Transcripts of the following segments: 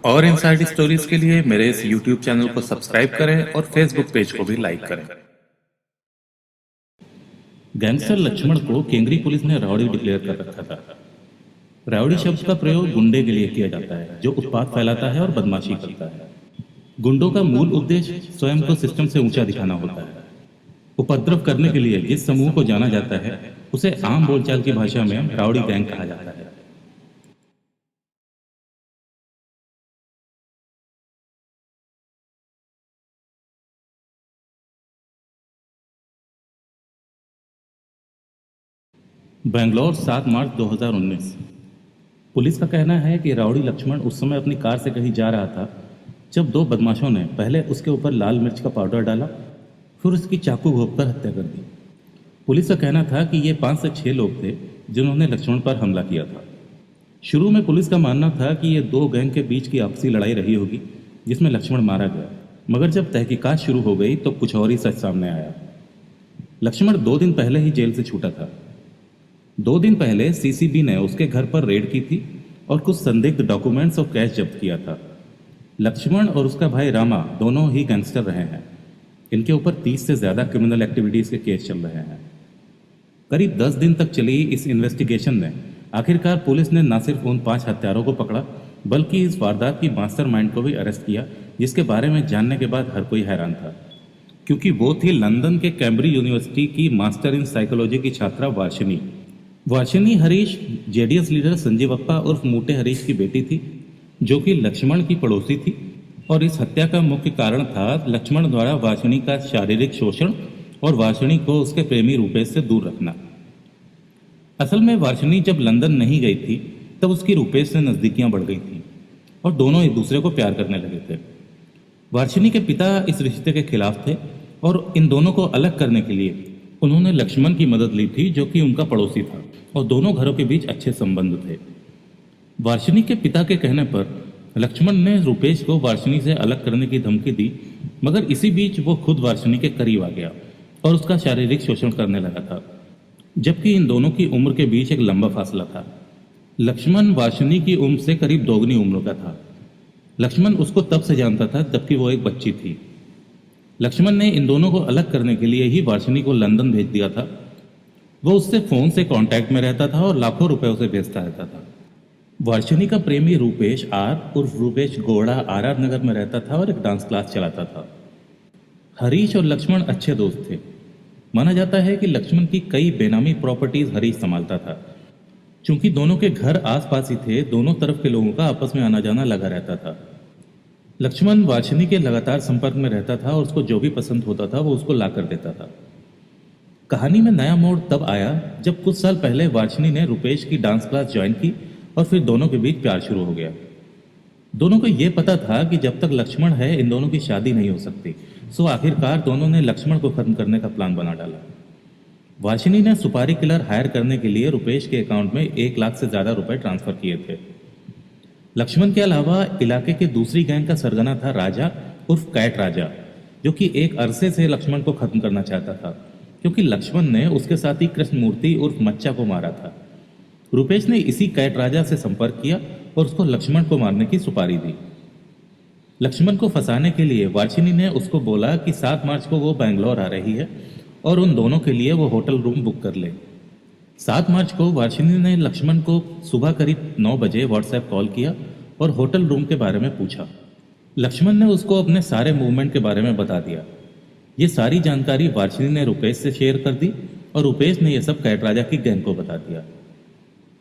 और inside stories के लिए मेरे इस YouTube चैनल को सब्सक्राइब करें और Facebook पेज को भी लाइक करें। गैंगस्टर लक्ष्मण को केंद्रीय पुलिस ने राउडी डिक्लेयर कर रखा था। राउडी शब्द का प्रयोग गुंडे के लिए किया जाता है जो उत्पात फैलाता है और बदमाशी करता है। गुंडों का मूल उद्देश्य स्वयं को सिस्टम से ऊंचा दिखाना होता है। उपद्रव करने के लिए जिस समूह को जाना जाता है उसे आम बोलचाल की भाषा में राउडी गैंग कहा जाता है। बेंगलोर 7 मार्च 2019। पुलिस का कहना है कि राउडी लक्ष्मण उस समय अपनी कार से कहीं जा रहा था जब दो बदमाशों ने पहले उसके ऊपर लाल मिर्च का पाउडर डाला, फिर उसकी चाकू घोंपकर हत्या कर दी। पुलिस का कहना था कि ये 5 से 6 लोग थे जिन्होंने लक्ष्मण पर हमला किया था। शुरू में पुलिस का मानना था कि ये दो गैंग के बीच की आपसी लड़ाई रही होगी जिसमें लक्ष्मण मारा गया, मगर जब तहकीकात शुरू हो गई तो कुछ और ही सच सामने आया। लक्ष्मण 2 दिन पहले ही जेल से छूटा था। 2 दिन पहले सीसीबी ने उसके घर पर रेड की थी और कुछ संदिग्ध डॉक्यूमेंट्स और कैश जब्त किया था। लक्ष्मण और उसका भाई रामा दोनों ही गैंगस्टर रहे हैं। इनके ऊपर 30 से ज़्यादा क्रिमिनल एक्टिविटीज़ के केस चल रहे हैं। करीब 10 दिन तक चली इस इन्वेस्टिगेशन में आखिरकार पुलिस ने न सिर्फ उन 5 हत्यारों को पकड़ा बल्कि इस वारदात की मास्टरमाइंड को भी अरेस्ट किया, जिसके बारे में जानने के बाद हर कोई हैरान था, क्योंकि वो थी लंदन के कैम्ब्रिज यूनिवर्सिटी की मास्टर इन साइकोलॉजी की छात्रा वार्शिनी हरीश जेडीएस लीडर संजीव अप्पा उर्फ मूटे हरीश की बेटी थी, जो कि लक्ष्मण की पड़ोसी थी। और इस हत्या का मुख्य कारण था लक्ष्मण द्वारा वार्शिनी का शारीरिक शोषण और वार्शिनी को उसके प्रेमी रूपेश से दूर रखना। असल में वार्शिनी जब लंदन नहीं गई थी तब उसकी रूपेश से नज़दीकियां बढ़ गई थी और दोनों एक दूसरे को प्यार करने लगे थे। वार्शिनी के पिता इस रिश्ते के खिलाफ थे और इन दोनों को अलग करने के लिए उन्होंने लक्ष्मण की मदद ली थी, जो कि उनका पड़ोसी था, और दोनों घरों के बीच अच्छे संबंध थे। वार्शिनी के पिता के कहने पर लक्ष्मण ने रूपेश को वार्शिनी से अलग करने की धमकी दी, मगर इसी बीच वो खुद वार्शिनी के करीब आ गया और उसका शारीरिक शोषण करने लगा था, जबकि इन दोनों की उम्र के बीच एक लंबा फासला था। लक्ष्मण वार्शिनी की उम्र से करीब दोगुनी उम्र का था। लक्ष्मण उसको तब से जानता था जबकि वो एक बच्ची थी। लक्ष्मण ने इन दोनों को अलग करने के लिए ही वार्शिनी को लंदन भेज दिया था। वो उससे फोन से कांटेक्ट में रहता था और लाखों रुपए उसे भेजता रहता था। वार्शिनी का प्रेमी रूपेश आर उर्फ रूपेश गोड़ा आर नगर में रहता था और एक डांस क्लास चलाता था। हरीश और लक्ष्मण अच्छे दोस्त थे। माना जाता है कि लक्ष्मण की कई बेनामी प्रॉपर्टीज हरीश संभालता था। चूंकि दोनों के घर आसपास ही थे, दोनों तरफ के लोगों का आपस में आना जाना लगा रहता था। लक्ष्मण वार्शिनी के लगातार संपर्क में रहता था और उसको जो भी पसंद होता था वो उसको ला कर देता था। कहानी में नया मोड़ तब आया जब कुछ साल पहले वार्शिनी ने रुपेश की डांस क्लास ज्वाइन की और फिर दोनों के बीच प्यार शुरू हो गया। दोनों को ये पता था कि जब तक लक्ष्मण है इन दोनों की शादी नहीं हो सकती, सो आखिरकार दोनों ने लक्ष्मण को खत्म करने का प्लान बना डाला। वार्शिनी ने सुपारी किलर हायर करने के लिए रुपेश के अकाउंट में 1 लाख से ज़्यादा रुपए ट्रांसफर किए थे। लक्ष्मण के अलावा इलाके के दूसरी गैंग का सरगना था राजा उर्फ कैट राजा, जो कि एक अरसे से लक्ष्मण को खत्म करना चाहता था, क्योंकि लक्ष्मण ने उसके साथी कृष्णमूर्ति उर्फ मच्चा को मारा था। रुपेश ने इसी कैट राजा से संपर्क किया और उसको लक्ष्मण को मारने की सुपारी दी। लक्ष्मण को फंसाने के लिए वार्शिनी ने उसको बोला कि 7 मार्च को वो बेंगलोर आ रही है और उन दोनों के लिए वो होटल रूम बुक कर ले। 7 मार्च को वार्शिनी ने लक्ष्मण को सुबह करीब 9 बजे व्हाट्सएप कॉल किया और होटल रूम के बारे में पूछा। लक्ष्मण ने उसको अपने सारे मूवमेंट के बारे में बता दिया। ये सारी जानकारी वार्शिनी ने रुपेश से शेयर कर दी और रुपेश ने यह सब कैट राजा की गैंग को बता दिया।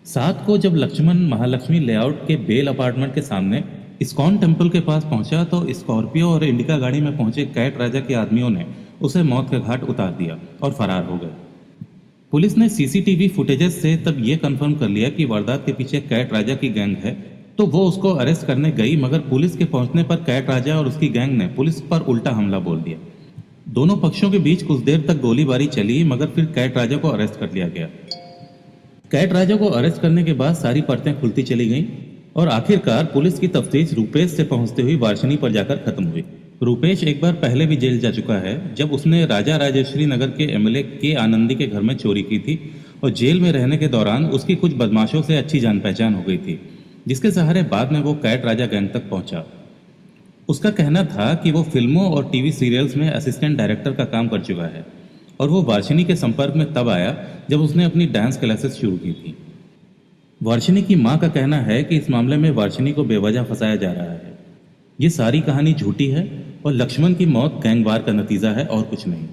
7 को जब लक्ष्मण महालक्ष्मी लेआउट के बेल अपार्टमेंट के सामने इस्कॉन टेम्पल के पास पहुंचा तो स्कॉर्पियो और इंडिका गाड़ी में पहुंचे कैट राजा के आदमियों ने उसे मौत के घाट उतार दिया और फरार हो गए। पुलिस ने सीसीटीवी फुटेजेस से तब ये कंफर्म कर लिया कि वारदात के पीछे कैट राजा की गैंग है, तो वो उसको अरेस्ट करने गई, मगर पुलिस के पहुंचने पर कैट राजा और उसकी गैंग ने पुलिस पर उल्टा हमला बोल दिया। दोनों पक्षों के बीच कुछ देर तक गोलीबारी चली, मगर फिर कैट राजा को अरेस्ट कर लिया गया। कैट राजा को अरेस्ट करने के बाद सारी परतें खुलती चली गईं और आखिरकार पुलिस की तफ्तीश रुपेश से पहुंचते हुई वार्शिनी पर जाकर खत्म हुई। रुपेश एक बार पहले भी जेल जा चुका है, जब उसने राजा राजेश्वरी नगर के एमएलए के आनंदी के घर में चोरी की थी और जेल में रहने के दौरान उसकी कुछ बदमाशों से अच्छी जान पहचान हो गई थी, जिसके सहारे बाद में वो कैट राजा गैंग तक पहुंचा। उसका कहना था कि वो फिल्मों और टीवी सीरियल्स में असिस्टेंट डायरेक्टर का काम कर चुका है और वो वार्शिनी के संपर्क में तब आया जब उसने अपनी डांस क्लासेस शुरू की थी। वार्शिनी की मां का कहना है कि इस मामले में वार्शिनी को बेवजह फंसाया जा रहा है। ये सारी कहानी झूठी है और लक्ष्मण की मौत गैंगवार का नतीजा है और कुछ नहीं।